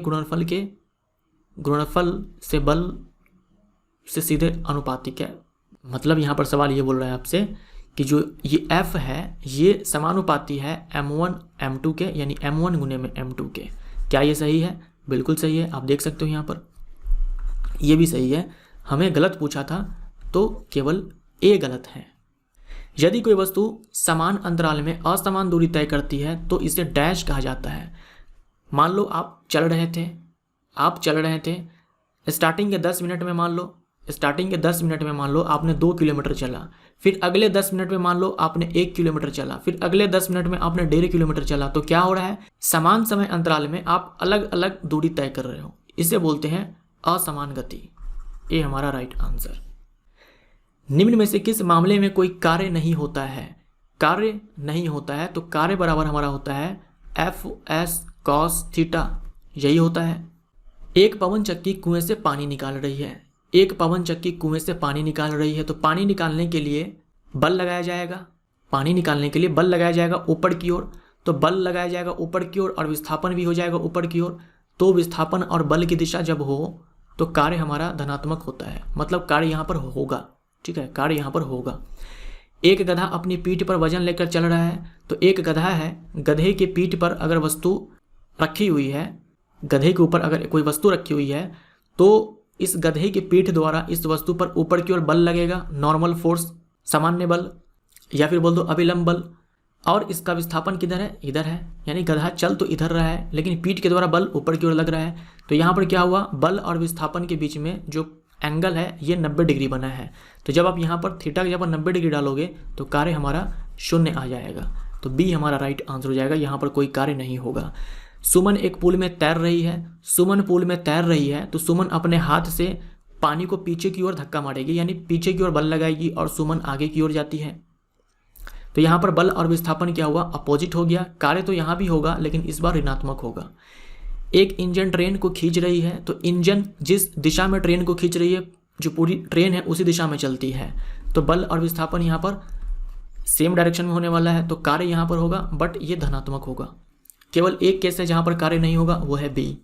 गुणनफल से बल से सीधे अनुपातिक है। मतलब यहाँ पर सवाल ये बोल रहा है आपसे कि जो ये F है ये समानुपाती है M1 M2 के, यानी M1 गुने में M2 के। क्या ये सही है? बिल्कुल सही है। आप देख सकते हो यहाँ पर ये भी सही है। हमें गलत पूछा था तो केवल A गलत है। यदि कोई वस्तु समान अंतराल में असमान दूरी तय करती है तो इसे डैश कहा जाता है। मान लो आप चल रहे थे स्टार्टिंग के 10 मिनट में मान लो आपने 2 किलोमीटर चला, फिर अगले 10 मिनट में मान लो आपने 1 किलोमीटर चला, फिर अगले 10 मिनट में आपने 1.5 किलोमीटर चला। तो क्या हो रहा है? समान समय अंतराल में आप अलग अलग दूरी तय कर रहे हो। इसे बोलते हैं असमान गति। ये हमारा राइट आंसर। निम्न में से किस मामले में कोई कार्य नहीं होता है? तो कार्य बराबर हमारा होता है F(s) cos थीटा, यही होता है। एक पवन चक्की कुएं से पानी निकाल रही है, तो पानी निकालने के लिए बल लगाया जाएगा ऊपर की ओर, तो बल लगाया जाएगा ऊपर की ओर और विस्थापन भी हो जाएगा ऊपर की ओर। तो विस्थापन और बल की दिशा जब हो तो कार्य हमारा धनात्मक होता है, मतलब कार्य यहाँ पर होगा। ठीक है, कार्य यहाँ पर होगा। एक गधा अपनी पीठ पर वजन लेकर चल रहा है, तो एक गधा है, गधे के पीठ पर अगर वस्तु रखी हुई है, गधे के ऊपर अगर कोई वस्तु रखी हुई है तो इस गधे की पीठ द्वारा इस वस्तु पर ऊपर की ओर बल लगेगा, नॉर्मल फोर्स, सामान्य बल, या फिर बोल दो अभिलंब बल। और इसका विस्थापन किधर है? इधर है, यानी गधा चल तो इधर रहा है लेकिन पीठ के द्वारा बल ऊपर की ओर लग रहा है। तो यहाँ पर क्या हुआ? बल और विस्थापन के बीच में जो एंगल है ये 90 डिग्री बना है। तो जब आप यहाँ पर थीटा की जगह पर 90 डिग्री डालोगे तो कार्य हमारा 0 आ जाएगा। तो बी हमारा राइट आंसर हो जाएगा, यहाँ पर कोई कार्य नहीं होगा। सुमन एक पूल में तैर रही है, तो सुमन अपने हाथ से पानी को पीछे की ओर धक्का मारेगी, यानी पीछे की ओर बल लगाएगी और सुमन आगे की ओर जाती है। तो यहाँ पर बल और विस्थापन क्या हुआ? अपोजिट हो गया। कार्य तो यहाँ भी होगा लेकिन इस बार ऋणात्मक होगा। एक इंजन ट्रेन को खींच रही है, तो इंजन जिस दिशा में ट्रेन को खींच रही है, जो पूरी ट्रेन है उसी दिशा में चलती है, तो बल और विस्थापन यहाँ पर सेम डायरेक्शन में होने वाला है। तो कार्य यहाँ पर होगा बट ये धनात्मक होगा। केवल एक केस है जहाँ पर कार्य नहीं होगा, वो है बी।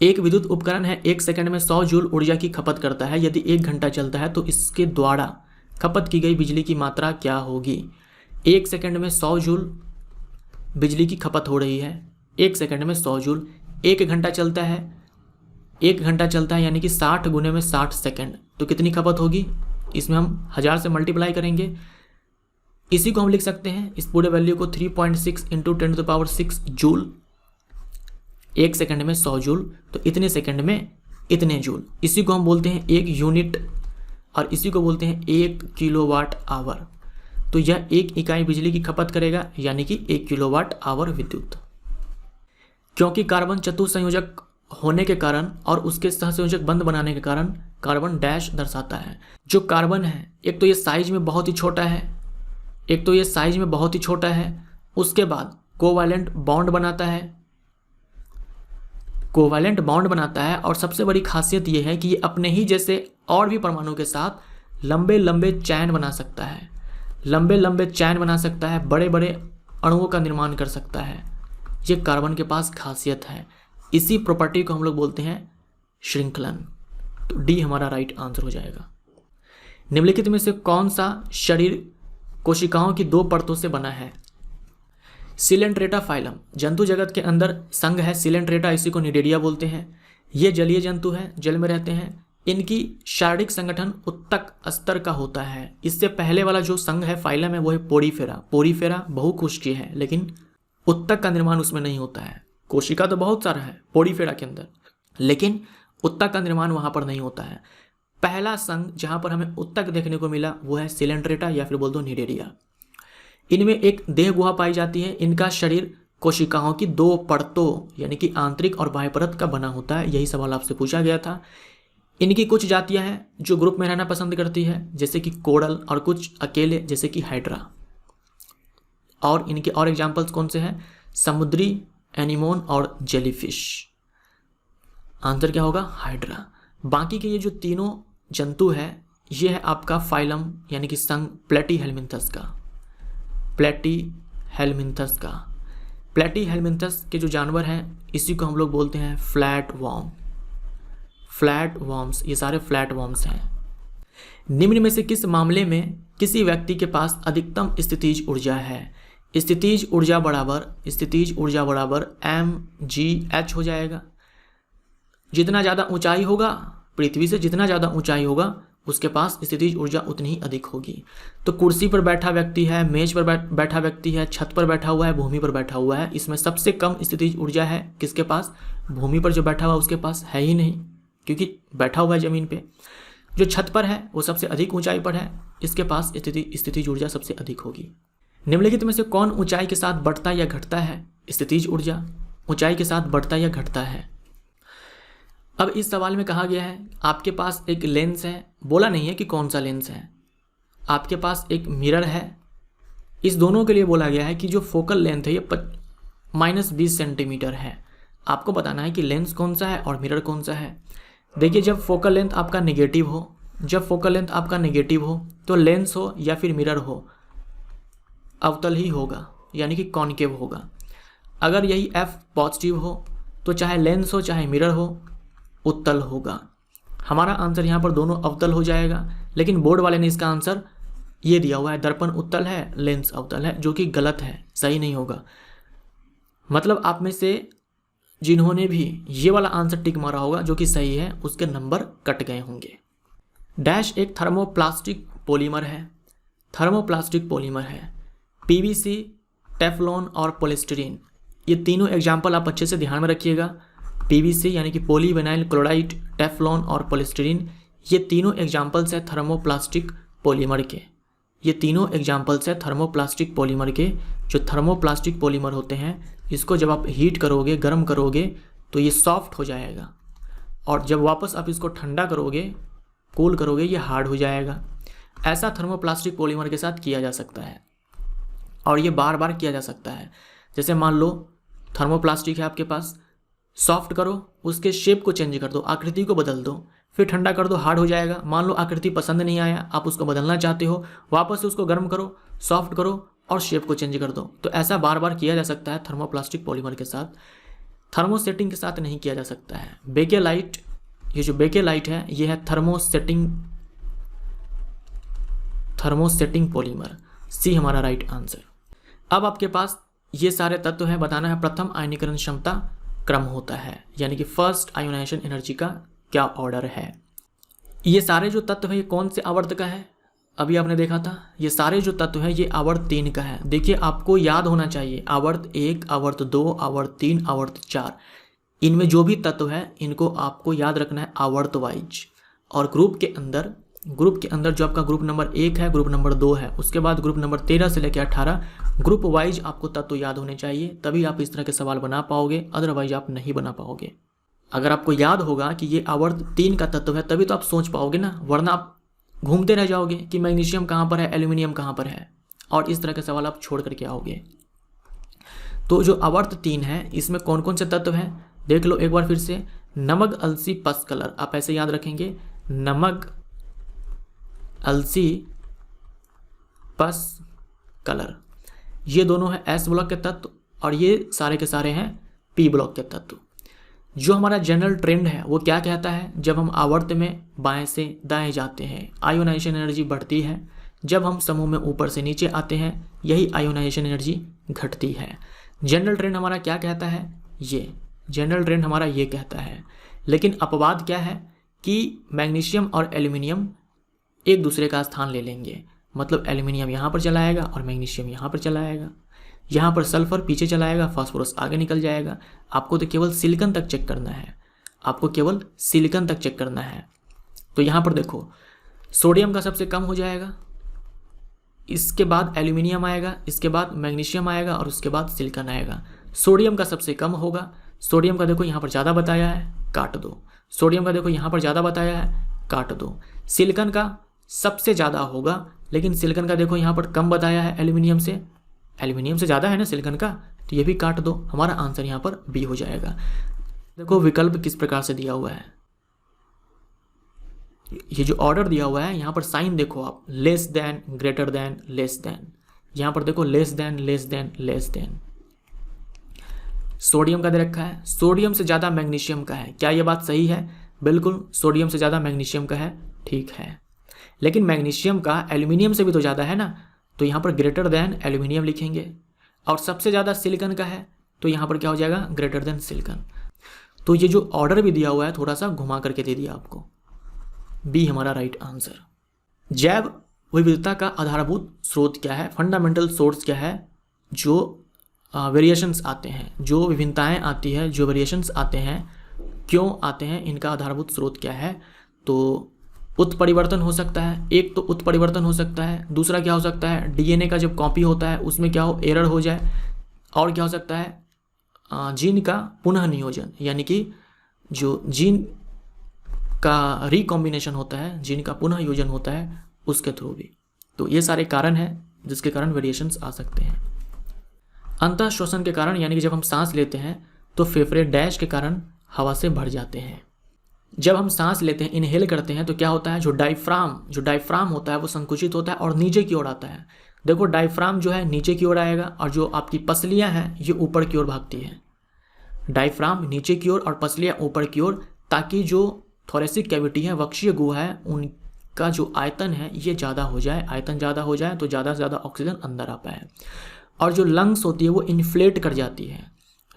एक विद्युत उपकरण है, 1 सेकंड में 100 जूल ऊर्जा की खपत करता है। यदि 1 घंटा चलता है तो इसके द्वारा खपत की गई बिजली की मात्रा क्या होगी? 1 सेकंड में 100 जूल बिजली की खपत हो रही है, 1 सेकंड में 100 जूल। 1 घंटा चलता है यानी कि 60 गुने में 60 सेकंड, तो कितनी खपत होगी? इसमें हम 1000 से मल्टीप्लाई करेंगे। इसी को हम लिख सकते हैं, इस पूरे वैल्यू को 3.6 × 10⁶ जूल। 1 सेकंड में 100 जूल, तो इतने सेकंड में इतने जूल। इसी को हम बोलते हैं 1 यूनिट और इसी को बोलते हैं 1 किलोवाट आवर। तो यह 1 इकाई बिजली की खपत करेगा, यानी कि 1 किलोवाट आवर विद्युत। क्योंकि कार्बन चतुसंयोजक होने के कारण और उसके सहसंयोजक बंध बनाने के कारण कार्बन डैश दर्शाता है। जो कार्बन है, एक तो ये साइज में बहुत ही छोटा है, उसके बाद कोवैलेंट बॉन्ड बनाता है और सबसे बड़ी खासियत ये है कि ये अपने ही जैसे और भी परमाणु के साथ लंबे लंबे चैन बना सकता है, बड़े बड़े अणुओं का निर्माण कर सकता है। ये कार्बन के पास खासियत है। इसी प्रॉपर्टी को हम लोग बोलते हैं श्रृंखलन। तो डी हमारा राइट आंसर हो जाएगा। निम्नलिखित में से कौन सा शरीर कोशिकाओं की 2 परतों से बना है? सिलेंट्रेटा फाइलम, जंतु जगत के अंदर संघ है सिलेंट्रेटा, इसी को निडेरिया बोलते हैं। ये जलीय जंतु है, जल में रहते हैं। इनकी शारीरिक संगठन उत्तक स्तर का होता है। इससे पहले वाला जो संघ है फाइलम है वो है पोरीफेरा बहुकोशिकीय है, लेकिन उत्तक का निर्माण उसमें नहीं होता है। कोशिका तो बहुत सारा है पोरीफेरा के अंदर, लेकिन उत्तक का निर्माण वहाँ पर नहीं होता है। पहला संघ जहाँ पर हमें उत्तक देखने को मिला वो है सिलेंट्रेटा या फिर बोल दो निडेरिया। इनमें एक देह गुहा पाई जाती है। इनका शरीर कोशिकाओं की 2 परतों यानी कि आंतरिक और बाह्य परत का बना होता है। यही सवाल आपसे पूछा गया था। इनकी कुछ जातियां हैं जो ग्रुप में रहना पसंद करती है, जैसे कि कोडल, और कुछ अकेले जैसे कि हाइड्रा। और इनके और एग्जाम्पल्स कौन से हैं? समुद्री एनिमोन और जेलीफिश। आंसर क्या होगा? हाइड्रा। बाकी के ये जो तीनों जंतु है ये है आपका फाइलम यानी कि संघ प्लेटीहेल्मिन्थस का। प्लेटीहेल्मिन्थस के जो जानवर हैं इसी को हम लोग बोलते हैं फ्लैट वॉर्म्स। ये सारे फ्लैट वॉर्म्स हैं। निम्न में से किस मामले में किसी व्यक्ति के पास अधिकतम स्थितिज ऊर्जा है। स्थितिज ऊर्जा बराबर mgh हो जाएगा। जितना ज़्यादा ऊंचाई होगा, पृथ्वी से जितना ज़्यादा ऊंचाई होगा उसके पास स्थितिज ऊर्जा उतनी ही अधिक होगी। तो कुर्सी पर बैठा व्यक्ति है, मेज पर बैठा व्यक्ति है, छत पर बैठा हुआ है, भूमि पर बैठा हुआ है, इसमें सबसे कम स्थितिज ऊर्जा है किसके पास? भूमि पर जो बैठा हुआ उसके पास है ही नहीं, क्योंकि बैठा हुआ है ज़मीन पे। जो छत पर है वो सबसे अधिक ऊंचाई पर है, इसके पास स्थितिज ऊर्जा सबसे अधिक होगी। निम्नलिखित में से कौन ऊंचाई के साथ बढ़ता या घटता है? स्थितिज ऊर्जा ऊंचाई के साथ बढ़ता या घटता है। अब इस सवाल में कहा गया है आपके पास एक लेंस है, बोला नहीं है कि कौन सा लेंस है, आपके पास एक मिरर है। इस दोनों के लिए बोला गया है कि जो फोकल लेंथ है ये -20 सेंटीमीटर है। आपको बताना है कि लेंस कौन सा है और मिरर कौन सा है। देखिए, जब फोकल लेंथ आपका नेगेटिव हो तो लेंस हो या फिर मिरर हो अवतल ही होगा, यानी कि कॉन्केव होगा। अगर यही f पॉजिटिव हो तो चाहे लेंस हो चाहे मिरर हो उत्तल होगा। हमारा आंसर यहाँ पर दोनों अवतल हो जाएगा, लेकिन बोर्ड वाले ने इसका आंसर ये दिया हुआ है दर्पण उत्तल है, लेंस अवतल है, जो कि गलत है, सही नहीं होगा। मतलब आप में से जिन्होंने भी ये वाला आंसर टिक मारा होगा जो कि सही है, उसके नंबर कट गए होंगे। डैश एक थर्मोप्लास्टिक पॉलीमर है। पीवीसी, टेफ्लॉन और पॉलीस्टीरीन, ये तीनों एग्जाम्पल आप अच्छे से ध्यान में रखिएगा। पीवीसी यानी कि पॉलीविनाइल क्लोराइड, टेफ्लॉन और पॉलीस्टीरीन, ये तीनों एग्जाम्पल्स हैं थर्मोप्लास्टिक पॉलीमर के। जो थर्मोप्लास्टिक पॉलीमर होते हैं, इसको जब आप हीट करोगे, गर्म करोगे तो ये सॉफ्ट हो जाएगा, और जब वापस आप इसको ठंडा करोगे, कूल करोगे, ये हार्ड हो जाएगा। ऐसा थर्मोप्लास्टिक पॉलीमर के साथ किया जा सकता है, और ये बार बार किया जा सकता है। जैसे मान लो थर्मोप्लास्टिक है आपके पास, सॉफ्ट करो, उसके शेप को चेंज कर दो, आकृति को बदल दो, फिर ठंडा कर दो, हार्ड हो जाएगा। मान लो आकृति पसंद नहीं आया, आप उसको बदलना चाहते हो, वापस से उसको गर्म करो, सॉफ्ट करो और शेप को चेंज कर दो। तो ऐसा बार बार किया जा सकता है थर्मोप्लास्टिक पॉलीमर के साथ, थर्मोसेटिंग के साथ नहीं किया जा सकता है। बेकेलाइट, ये जो बेकेलाइट है ये है थर्मोसेटिंग पॉलीमर। सी हमारा राइट आंसर। अब आपके पास ये सारे तत्व हैं, बताना है प्रथम आयनीकरण क्षमता क्रम होता है, यानी कि फर्स्ट आयोनाइजेशन एनर्जी का क्या ऑर्डर है। ये सारे जो तत्व है ये कौन से आवर्त का है? अभी आपने देखा था, ये सारे जो तत्व है ये आवर्त 3 का है। देखिए, आपको याद होना चाहिए आवर्त 1, आवर्त 2, आवर्त 3, आवर्त 4, इनमें जो भी तत्व है इनको आपको याद रखना है आवर्त वाइज। और ग्रुप के अंदर जो आपका ग्रुप नंबर 1 है, ग्रुप नंबर 2 है, उसके बाद ग्रुप नंबर 13 से लेकर 18 ग्रुप वाइज आपको तत्व याद होने चाहिए, तभी आप इस तरह के सवाल बना पाओगे, अदरवाइज आप नहीं बना पाओगे। अगर आपको याद होगा कि ये आवर्त 3 का तत्व है तभी तो आप सोच पाओगे ना, वरना आप घूमते रह जाओगे कि मैग्नीशियम कहाँ पर है, एल्यूमिनियम कहाँ पर है, और इस तरह के सवाल आप छोड़ करके आओगे। तो जो आवर्त 3 है इसमें कौन कौन से तत्व हैं देख लो एक बार फिर से। नमक, अलसी, पस कलर, आप ऐसे याद रखेंगे, नमक, अलसी, पस कलर, ये दोनों हैं एस ब्लॉक के तत्व, और ये सारे के सारे हैं पी ब्लॉक के तत्व। जो हमारा जनरल ट्रेंड है वो क्या कहता है, जब हम आवर्त में बाएं से दाएं जाते हैं आयोनाइजेशन एनर्जी बढ़ती है, जब हम समूह में ऊपर से नीचे आते हैं यही आयोनाइजेशन एनर्जी घटती है। जनरल ट्रेंड हमारा क्या कहता है, ये जनरल ट्रेंड हमारा ये कहता है। लेकिन अपवाद क्या है कि मैग्नीशियम और एल्यूमिनियम एक दूसरे का स्थान ले लेंगे, मतलब एल्यूमिनियम यहाँ पर चला आएगा और मैग्नीशियम यहाँ पर चला आएगा, यहाँ पर सल्फर पीछे चला आएगा, फास्फोरस आगे निकल जाएगा। आपको तो केवल सिलिकॉन तक चेक करना है, तो यहाँ पर देखो सोडियम का सबसे कम हो जाएगा, इसके बाद एल्यूमिनियम आएगा, इसके बाद मैग्नीशियम आएगा और उसके बाद सिलिकॉन आएगा। सोडियम का सबसे कम होगा, सोडियम का देखो यहाँ पर ज़्यादा बताया है, काट दो। सोडियम का देखो यहाँ पर ज़्यादा बताया है, काट दो। सिलिकॉन का सबसे ज़्यादा होगा, लेकिन सिलिकॉन का देखो यहाँ पर कम बताया है एल्यूमिनियम से ज़्यादा है ना सिलिकॉन का, तो ये भी काट दो। हमारा आंसर यहाँ पर बी हो जाएगा। देखो विकल्प किस प्रकार से दिया हुआ है, ये जो ऑर्डर दिया हुआ है यहाँ पर साइन देखो आप, less than, greater than, less than, यहाँ पर देखो less than, less than, less than. Sodium का दे रखा है, सोडियम से ज़्यादा मैग्नीशियम का है, क्या ये बात सही है? बिल्कुल सोडियम से ज़्यादा मैग्नीशियम का है, ठीक है। लेकिन मैग्नीशियम का एल्यूमिनियम से भी तो ज़्यादा है ना, तो यहाँ पर ग्रेटर देन एल्यूमिनियम लिखेंगे। और सबसे ज़्यादा सिलिकॉन का है तो यहाँ पर क्या हो जाएगा, ग्रेटर देन सिलिकॉन। तो ये जो ऑर्डर भी दिया हुआ है थोड़ा सा घुमा करके दे दिया आपको। बी हमारा राइट आंसर। जैव विविधता का आधारभूत स्रोत क्या है, फंडामेंटल सोर्स क्या है, जो वेरिएशंस आते हैं, जो विभिन्नताएं आती है, जो वेरिएशंस आते हैं, क्यों आते हैं, इनका आधारभूत स्रोत क्या है। तो उत्परिवर्तन हो सकता है, एक तो उत्परिवर्तन हो सकता है, दूसरा क्या हो सकता है, डीएनए का जब कॉपी होता है उसमें क्या हो, एरर हो जाए, और क्या हो सकता है, जीन का पुनः नियोजन, यानी कि जो जीन का रिकॉम्बिनेशन होता है, जीन का पुनः योजन होता है उसके थ्रू भी। तो ये सारे कारण हैं जिसके कारण वेरिएशंस आ सकते हैं। अंतः श्वसन के कारण, यानी कि जब हम सांस लेते हैं तो फेफड़े डैश के कारण हवा से भर जाते हैं। जब हम सांस लेते हैं, इनहेल करते हैं, तो क्या होता है, जो डायफ्राम होता है वो संकुचित होता है और नीचे की ओर आता है। देखो डायफ्राम जो है नीचे की ओर आएगा और जो आपकी पसलियां हैं ये ऊपर की ओर भागती है। डायफ्राम नीचे की ओर और पसलियां ऊपर की ओर, ताकि जो थोरेसिक कैविटी है, वक्षीय गुहा है, उनका जो आयतन है ये ज़्यादा हो जाए। आयतन ज़्यादा हो जाए तो ज़्यादा से ज़्यादा ऑक्सीजन अंदर आ पाए। और जो लंग्स होती है वो इन्फ्लेट कर जाती है।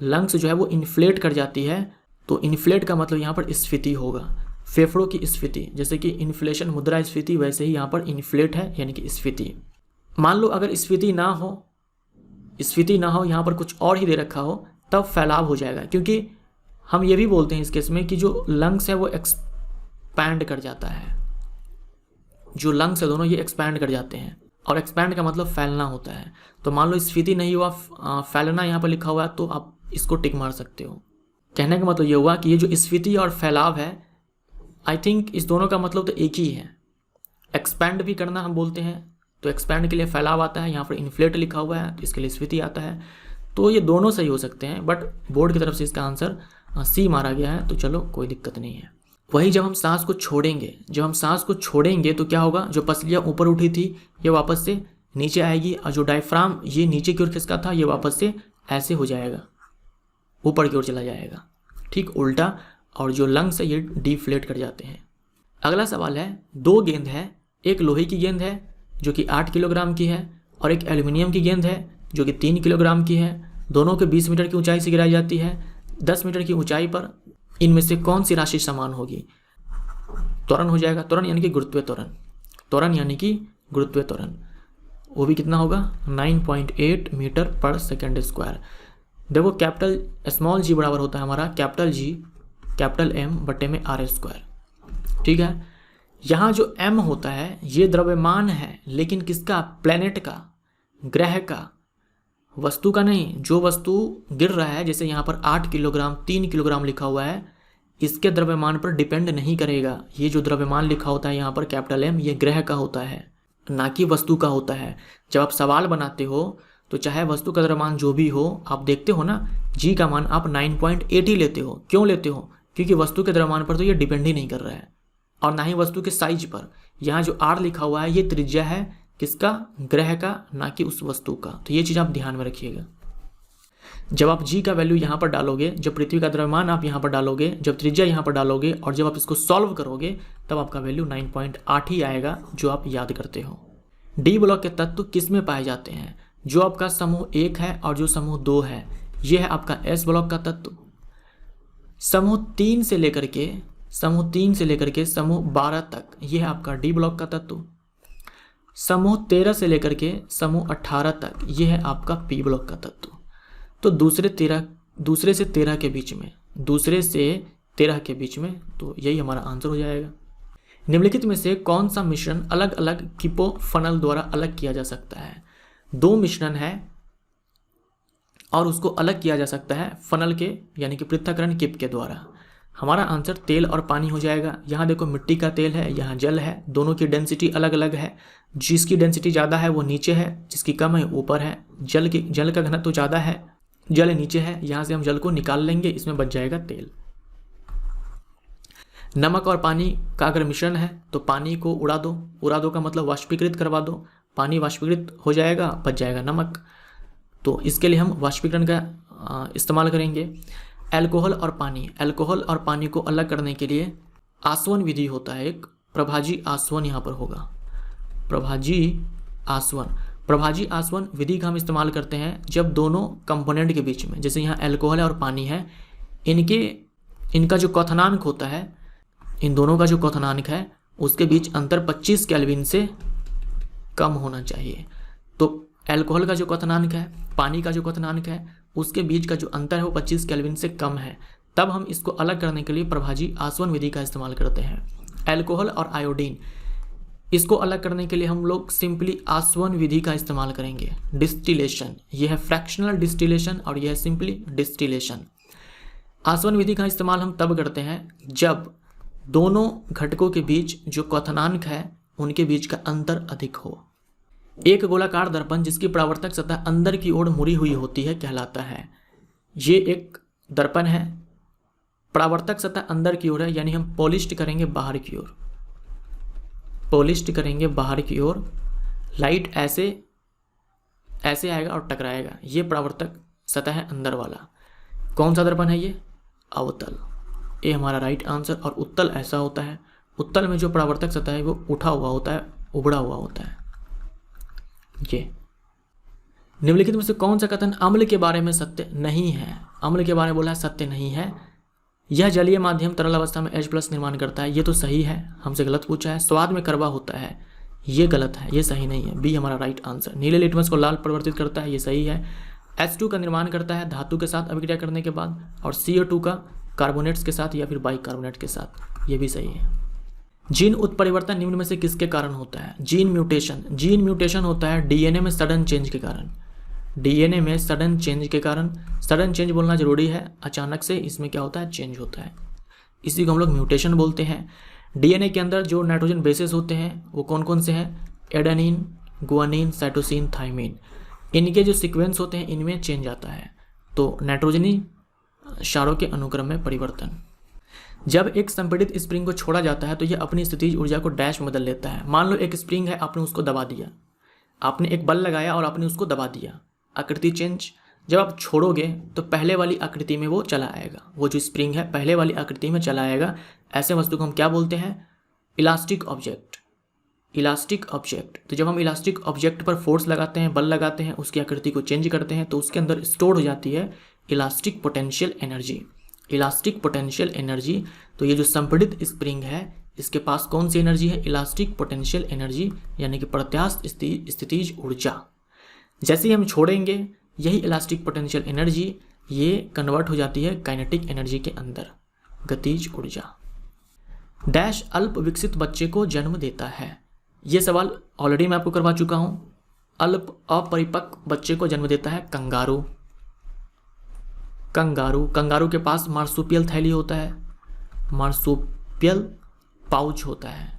लंग्स जो है वो इन्फ्लेट कर जाती है, तो इन्फ्लेट का मतलब यहाँ पर स्फीति होगा, फेफड़ों की स्फीति। जैसे कि इन्फ्लेशन मुद्रा स्फीति, वैसे ही यहाँ पर इन्फ्लेट है यानी कि स्फीति। मान लो अगर स्फीति ना हो, यहाँ पर कुछ और ही दे रखा हो, तब फैलाव हो जाएगा। क्योंकि हम ये भी बोलते हैं इस केस में कि जो लंग्स है वो एक्सपैंड कर जाता है। जो लंग्स है दोनों ये एक्सपैंड कर जाते हैं, और एक्सपैंड का मतलब फैलना होता है। तो मान लो स्फीति नहीं हुआ, फैलना यहाँ पर लिखा हुआ है, तो आप इसको टिक मार सकते हो। कहने का मतलब ये हुआ कि ये जो स्फीति और फैलाव है, आई थिंक इस दोनों का मतलब तो एक ही है। एक्सपैंड भी करना हम बोलते हैं, तो एक्सपैंड के लिए फैलाव आता है, यहाँ पर इन्फ्लेट लिखा हुआ है तो इसके लिए स्फीति आता है। तो ये दोनों सही हो सकते हैं, बट बोर्ड की तरफ से इसका आंसर सी मारा गया है, तो चलो कोई दिक्कत नहीं है। वही जब हम सांस को छोड़ेंगे, तो क्या होगा, जो पसलियाँ ऊपर उठी थी ये वापस से नीचे आएगी, और जो डायफ्राम ये नीचे की ओर खिसका था ये वापस से ऐसे हो जाएगा, ऊपर की ओर चला जाएगा, ठीक उल्टा। और जो लंग्स है ये डिफ्लेट कर जाते हैं। अगला सवाल है, दो गेंद है, एक लोहे की गेंद है जो कि 8 किलोग्राम की है, और एक एल्यूमिनियम की गेंद है जो कि 3 किलोग्राम की है। दोनों के 20 मीटर की ऊंचाई से गिराई जाती है। 10 मीटर की ऊंचाई पर इनमें से कौन सी राशि समान होगी। त्वरण हो जाएगा, त्वरण यानी कि गुरुत्वीय त्वरण, वो भी कितना होगा, 9.8 मीटर पर सेकेंड स्क्वायर। देखो कैपिटल स्मॉल जी बराबर होता है हमारा कैपिटल जी कैपिटल एम बटे में आर स्क्वायर, ठीक है। यहाँ जो m होता है ये द्रव्यमान है, लेकिन किसका, प्लेनेट का, ग्रह का, वस्तु का नहीं। जो वस्तु गिर रहा है, जैसे यहाँ पर 8 किलोग्राम 3 किलोग्राम लिखा हुआ है, इसके द्रव्यमान पर डिपेंड नहीं करेगा। ये जो द्रव्यमान लिखा होता है यहाँ पर कैपिटल एम, ये ग्रह का होता है, ना कि वस्तु का होता है। जब आप सवाल बनाते हो तो चाहे वस्तु का द्रव्यमान जो भी हो, आप देखते हो ना जी का मान आप 9.8 ही लेते हो। क्यों लेते हो, क्योंकि वस्तु के द्रव्यमान पर तो ये डिपेंड ही नहीं कर रहा है, और ना ही वस्तु के साइज पर। यहाँ जो आर लिखा हुआ है ये त्रिज्या है किसका, ग्रह का, ना कि उस वस्तु का। तो ये चीज़ आप ध्यान में रखिएगा। जब आप जी का वैल्यू यहाँ पर डालोगे, जब पृथ्वी का द्रव्यमान आप यहाँ पर डालोगे, जब त्रिज्या यहाँ पर डालोगे, और जब आप इसको सॉल्व करोगे, तब आपका वैल्यू 9.8 ही आएगा, जो आप याद करते हो। डी ब्लॉक के तत्व किस में पाए जाते हैं, जो आपका समूह 1 है और जो समूह 2 है, ये है आपका एस ब्लॉक का तत्व। समूह 3 से लेकर के समूह 12 तक ये है आपका डी ब्लॉक का तत्व। समूह 13 से लेकर के समूह 18 तक ये है आपका पी ब्लॉक का तत्व। तो दूसरे से 13 के बीच में, तो यही हमारा आंसर हो जाएगा। निम्नलिखित में से कौन सा मिश्रण अलग अलग किपो फनल द्वारा अलग किया जा सकता है। 2 मिश्रण है और उसको अलग किया जा सकता है फनल के, यानी कि पृथक्करण किप के द्वारा। हमारा आंसर तेल और पानी हो जाएगा। यहाँ देखो मिट्टी का तेल है, यहाँ जल है, दोनों की डेंसिटी अलग अलग है। जिसकी डेंसिटी ज़्यादा है वो नीचे है, जिसकी कम है ऊपर है। जल का घनत्व तो ज़्यादा है, जल नीचे है, यहाँ से हम जल को निकाल लेंगे, इसमें बच जाएगा तेल। नमक और पानी का अगर मिश्रण है तो पानी को उड़ा दो का मतलब वाष्पीकृत करवा दो, पानी वाष्पीकृत हो जाएगा, बच जाएगा नमक। तो इसके लिए हम वाष्पीकरण का इस्तेमाल करेंगे। अल्कोहल और पानी को अलग करने के लिए आसवन विधि होता है, एक प्रभाजी आसवन यहाँ पर होगा। प्रभाजी आसवन विधि का हम इस्तेमाल करते हैं जब दोनों कंपोनेंट के बीच में, जैसे यहाँ अल्कोहल है और पानी है, इनका जो क्वथनांक होता है, इन दोनों का जो क्वथनांक है उसके बीच अंतर 25 केल्विन से कम होना चाहिए। तो अल्कोहल का जो क्वथनांक है, पानी का जो क्वथनांक है, उसके बीच का जो अंतर है वो 25 केल्विन से कम है। तब हम इसको अलग करने के लिए प्रभाजी आसवन विधि का इस्तेमाल करते हैं। अल्कोहल और आयोडीन, इसको अलग करने के लिए हम लोग सिंपली आसवन विधि का इस्तेमाल करेंगे। डिस्टिलेशन, यह है फ्रैक्शनल डिस्टिलेशन और यह है सिंपली डिस्टिलेशन। आसवन विधि का इस्तेमाल हम तब करते हैं जब दोनों घटकों के बीच जो क्वथनांक है उनके बीच का अंतर अधिक हो। एक गोलाकार दर्पण जिसकी परावर्तक सतह अंदर की ओर मुड़ी हुई होती है कहलाता है। ये एक दर्पण है, परावर्तक सतह अंदर की ओर है, यानी हम पॉलिश्ड करेंगे बाहर की ओर, पॉलिश्ड करेंगे बाहर की ओर, लाइट ऐसे आएगा और टकराएगा। ये परावर्तक सतह है अंदर वाला। कौन सा दर्पण है ये? अवतल। ये हमारा राइट आंसर। और उत्तल ऐसा होता है, उत्तल में जो परावर्तक सतह है वो उठा हुआ होता है, उबड़ा हुआ होता है। ये निम्नलिखित में से कौन सा कथन अम्ल के बारे में सत्य नहीं है? अम्ल के बारे में बोला है सत्य नहीं है। यह जलीय माध्यम तरल अवस्था में H+ निर्माण करता है, ये तो सही है, हमसे गलत पूछा है। स्वाद में कड़वा होता है, ये गलत है, ये सही नहीं है, बी हमारा राइट आंसर। नीले लिटमस को लाल परिवर्तित करता है, ये सही है। H2 का निर्माण करता है धातु के साथ अभिक्रिया करने के बाद, और CO2 का कार्बोनेट्स के साथ या फिर बाइकार्बोनेट के साथ, ये भी सही है। जीन उत्परिवर्तन निम्न में से किसके कारण होता है? जीन म्यूटेशन होता है डीएनए में सडन चेंज के कारण। डीएनए में सडन चेंज के कारण, सडन चेंज बोलना जरूरी है, अचानक से इसमें क्या होता है? चेंज होता है, इसी को हम लोग म्यूटेशन बोलते हैं। डीएनए के अंदर जो नाइट्रोजन बेसेस होते हैं वो कौन कौन से हैं? Adenine, guanine, cytosine, thymine. इनके जो सीक्वेंस होते हैं इनमें चेंज आता है, तो नाइट्रोजनी क्षारों के अनुक्रम में परिवर्तन। जब एक संपीड़ित स्प्रिंग को छोड़ा जाता है तो यह अपनी स्थितिज ऊर्जा को डैश में बदल लेता है। मान लो एक स्प्रिंग है, आपने उसको दबा दिया, आपने एक बल लगाया और आपने उसको दबा दिया, आकृति चेंज। जब आप छोड़ोगे तो पहले वाली आकृति में वो चला आएगा, वो जो स्प्रिंग है पहले वाली आकृति में चला आएगा। ऐसे वस्तु को हम क्या बोलते हैं? Elastic object. Elastic object. तो जब हम इलास्टिक ऑब्जेक्ट पर फोर्स लगाते हैं, बल लगाते हैं, उसकी आकृति को चेंज करते हैं, तो उसके अंदर स्टोर हो जाती है elastic potential energy. Elastic potential energy. तो ये जो संपीड़ित स्प्रिंग है इसके पास कौन सी एनर्जी है? इलास्टिक पोटेंशियल एनर्जी, यानी कि प्रत्यास्थ स्थितिज ऊर्जा। जैसे ही हम छोड़ेंगे यही इलास्टिक पोटेंशियल एनर्जी ये कन्वर्ट हो जाती है काइनेटिक एनर्जी के अंदर, गतिज ऊर्जा। डैश अल्प विकसित बच्चे को जन्म देता है। ये सवाल ऑलरेडी मैं आपको करवा चुका हूं। अल्प अपरिपक्व बच्चे को जन्म देता है कंगारू। कंगारू के पास मार्सुपियल थैली होता है, मार्सुपियल पाउच होता है।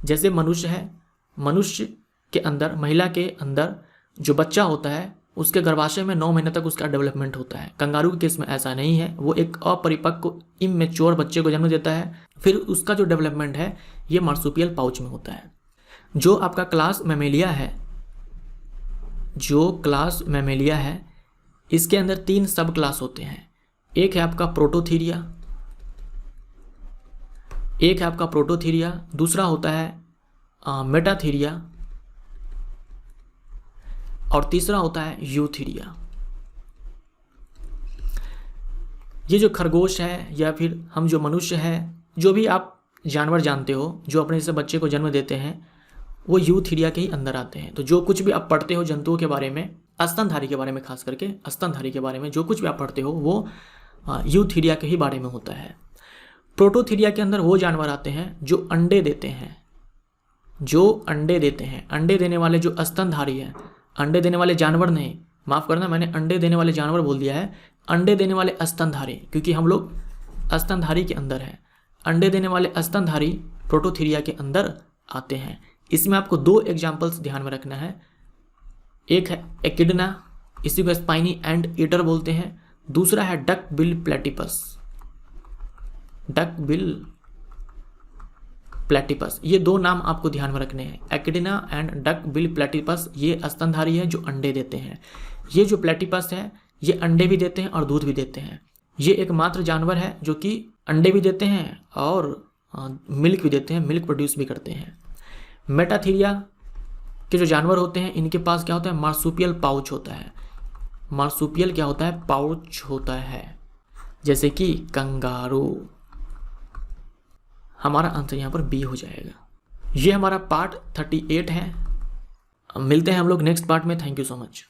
जैसे मनुष्य है, मनुष्य के अंदर, महिला के अंदर जो बच्चा होता है उसके गर्भाशय में 9 महीने तक उसका डेवलपमेंट होता है। कंगारू के केस में ऐसा नहीं है, वो एक अपरिपक्व इमेच्योर बच्चे को जन्म देता है, फिर उसका जो डेवलपमेंट है ये मार्सुपियल पाउच में होता है। जो आपका क्लास मैमेलिया है, जो क्लास मैमेलिया है इसके अंदर 3 सब क्लास होते हैं। एक है आपका प्रोटोथीरिया, दूसरा होता है मेटाथीरिया, और तीसरा होता है यूथीरिया। ये जो खरगोश है या फिर हम जो मनुष्य है, जो भी आप जानवर जानते हो जो अपने से बच्चे को जन्म देते हैं, वो यूथीरिया के ही अंदर आते हैं। तो जो कुछ भी आप पढ़ते हो जंतुओं के बारे में, स्तनधारी के बारे में, खास करके स्तनधारी के बारे में जो कुछ भी आप पढ़ते हो वो यूथीरिया के ही बारे में होता है। प्रोटोथीरिया के अंदर वो जानवर आते हैं जो अंडे देते हैं, अंडे देने वाले जो स्तनधारी है, अंडे देने वाले जानवर नहीं, माफ़ करना मैंने अंडे देने वाले जानवर बोल दिया है, अंडे देने वाले स्तनधारी, क्योंकि हम लोग स्तनधारी के अंदर हैं। अंडे देने वाले स्तनधारी प्रोटोथीरिया के अंदर आते हैं। इसमें आपको 2 एग्जाम्पल्स ध्यान में रखना है। एक है एकिडना, इसी को स्पाइनी एंड ईटर बोलते हैं। दूसरा है डक बिल प्लेटिपस। ये 2 नाम आपको ध्यान में रखने हैं, एकिडना एंड डक बिल प्लेटिपस। ये स्तनधारी है जो अंडे देते हैं। ये जो प्लेटिपस है ये अंडे भी देते हैं और दूध भी देते हैं। ये एकमात्र जानवर है जो कि अंडे भी देते हैं और मिल्क भी देते हैं, मिल्क प्रोड्यूस भी करते हैं। मेटाथीरिया के जो जानवर होते हैं इनके पास क्या होता है, मार्सुपियल पाउच होता है। मार्सुपियल क्या होता है, पाउच होता है, जैसे कि कंगारू। हमारा आंसर यहाँ पर बी हो जाएगा। ये हमारा पार्ट 38 है। मिलते हैं हम लोग नेक्स्ट पार्ट में। Thank you so much.